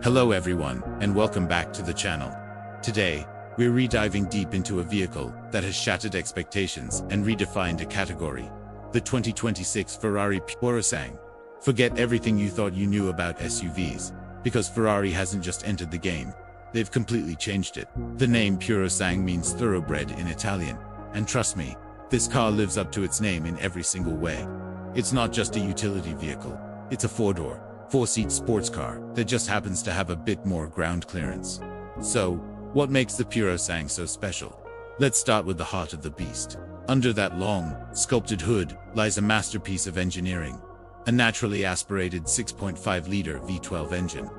Hello everyone, and welcome back to the channel. Today, we're rediving deep into a vehicle that has shattered expectations and redefined a category. The 2026 Ferrari Purosangue. Forget everything you thought you knew about SUVs, because Ferrari hasn't just entered the game, they've completely changed it. The name Purosangue means thoroughbred in Italian, and trust me, this car lives up to its name in every single way. It's not just a utility vehicle, it's a four-door, four-seat sports car that just happens to have a bit more ground clearance. So, what makes the Purosangue so special? Let's start with the heart of the beast. Under that long, sculpted hood lies a masterpiece of engineering, a naturally aspirated 6.5-liter V12 engine.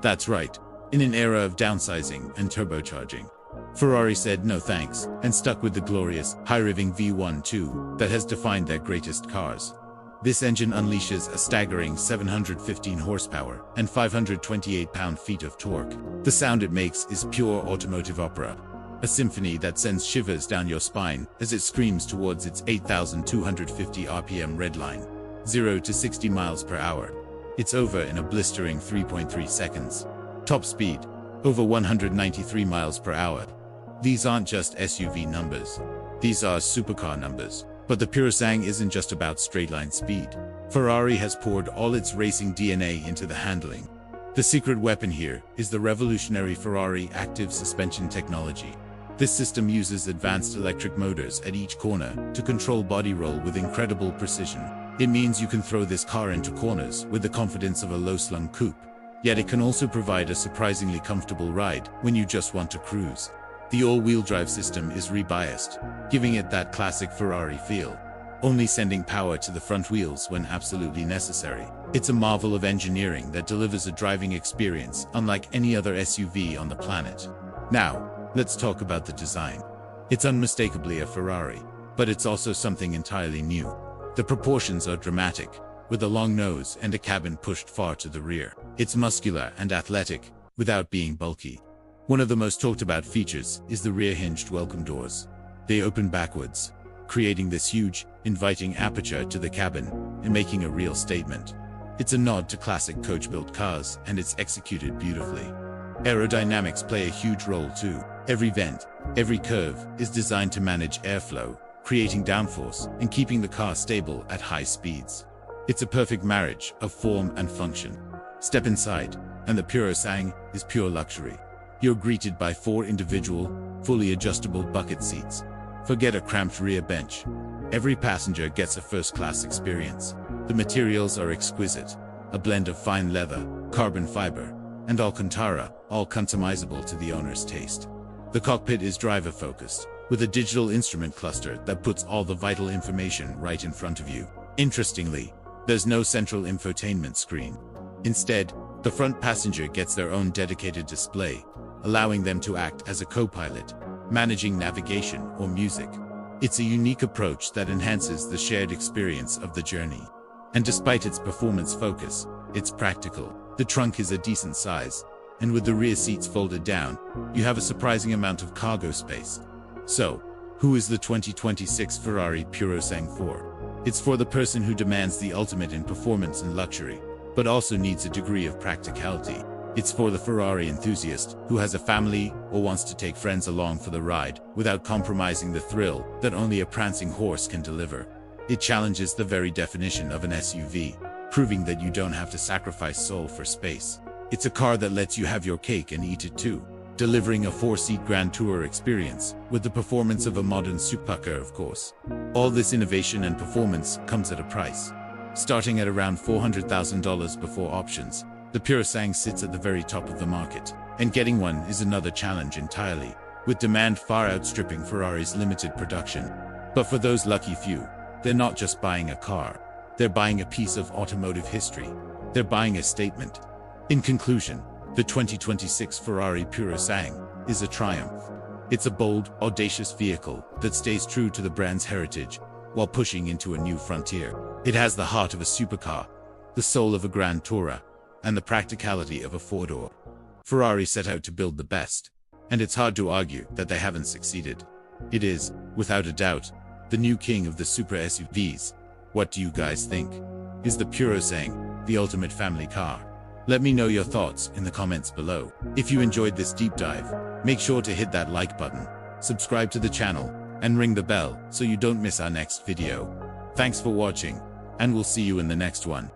That's right, in an era of downsizing and turbocharging, Ferrari said no thanks and stuck with the glorious, high-revving V12 that has defined their greatest cars. This engine unleashes a staggering 715 horsepower and 528 pound-feet of torque. The sound it makes is pure automotive opera, a symphony that sends shivers down your spine as it screams towards its 8,250 RPM red line, 0 to 60 miles per hour. It's over in a blistering 3.3 seconds. Top speed, over 193 miles per hour. These aren't just SUV numbers. These are supercar numbers. But the Purosangue isn't just about straight-line speed. Ferrari has poured all its racing DNA into the handling. The secret weapon here is the revolutionary Ferrari active suspension technology. This system uses advanced electric motors at each corner to control body roll with incredible precision. It means you can throw this car into corners with the confidence of a low-slung coupe. Yet it can also provide a surprisingly comfortable ride when you just want to cruise. The all-wheel drive system is rebiased, giving it that classic Ferrari feel, only sending power to the front wheels when absolutely necessary. It's a marvel of engineering that delivers a driving experience unlike any other SUV on the planet. Now, let's talk about the design. It's unmistakably a Ferrari, but it's also something entirely new. The proportions are dramatic, with a long nose and a cabin pushed far to the rear. It's muscular and athletic, without being bulky. One of the most talked about features is the rear-hinged welcome doors. They open backwards, creating this huge, inviting aperture to the cabin and making a real statement. It's a nod to classic coach-built cars, and it's executed beautifully. Aerodynamics play a huge role too. Every vent, every curve is designed to manage airflow, creating downforce and keeping the car stable at high speeds. It's a perfect marriage of form and function. Step inside, and the Purosangue is pure luxury. You're greeted by 4 individual, fully adjustable bucket seats. Forget a cramped rear bench. Every passenger gets a first-class experience. The materials are exquisite, a blend of fine leather, carbon fiber, and Alcantara, all customizable to the owner's taste. The cockpit is driver-focused, with a digital instrument cluster that puts all the vital information right in front of you. Interestingly, there's no central infotainment screen. Instead, the front passenger gets their own dedicated display, allowing them to act as a co-pilot, managing navigation or music. It's a unique approach that enhances the shared experience of the journey. And despite its performance focus, it's practical. The trunk is a decent size, and with the rear seats folded down, you have a surprising amount of cargo space. So, who is the 2026 Ferrari Purosangue for? It's for the person who demands the ultimate in performance and luxury, but also needs a degree of practicality. It's for the Ferrari enthusiast who has a family or wants to take friends along for the ride without compromising the thrill that only a prancing horse can deliver. It challenges the very definition of an SUV, proving that you don't have to sacrifice soul for space. It's a car that lets you have your cake and eat it too, delivering a 4-seat Grand Tourer experience with the performance of a modern supercar, of course. All this innovation and performance comes at a price. Starting at around $400,000 before options, the Purosangue sits at the very top of the market, and getting one is another challenge entirely, with demand far outstripping Ferrari's limited production. But for those lucky few, they're not just buying a car, they're buying a piece of automotive history. They're buying a statement. In conclusion, the 2026 Ferrari Purosangue is a triumph. It's a bold, audacious vehicle that stays true to the brand's heritage while pushing into a new frontier. It has the heart of a supercar, the soul of a Grand Tourer, and the practicality of a four-door. Ferrari set out to build the best, and it's hard to argue that they haven't succeeded. It is, without a doubt, the new king of the super SUVs. What do you guys think? Is the Purosangue the ultimate family car? Let me know your thoughts in the comments below. If you enjoyed this deep dive, make sure to hit that like button, subscribe to the channel, and ring the bell so you don't miss our next video. Thanks for watching, and we'll see you in the next one.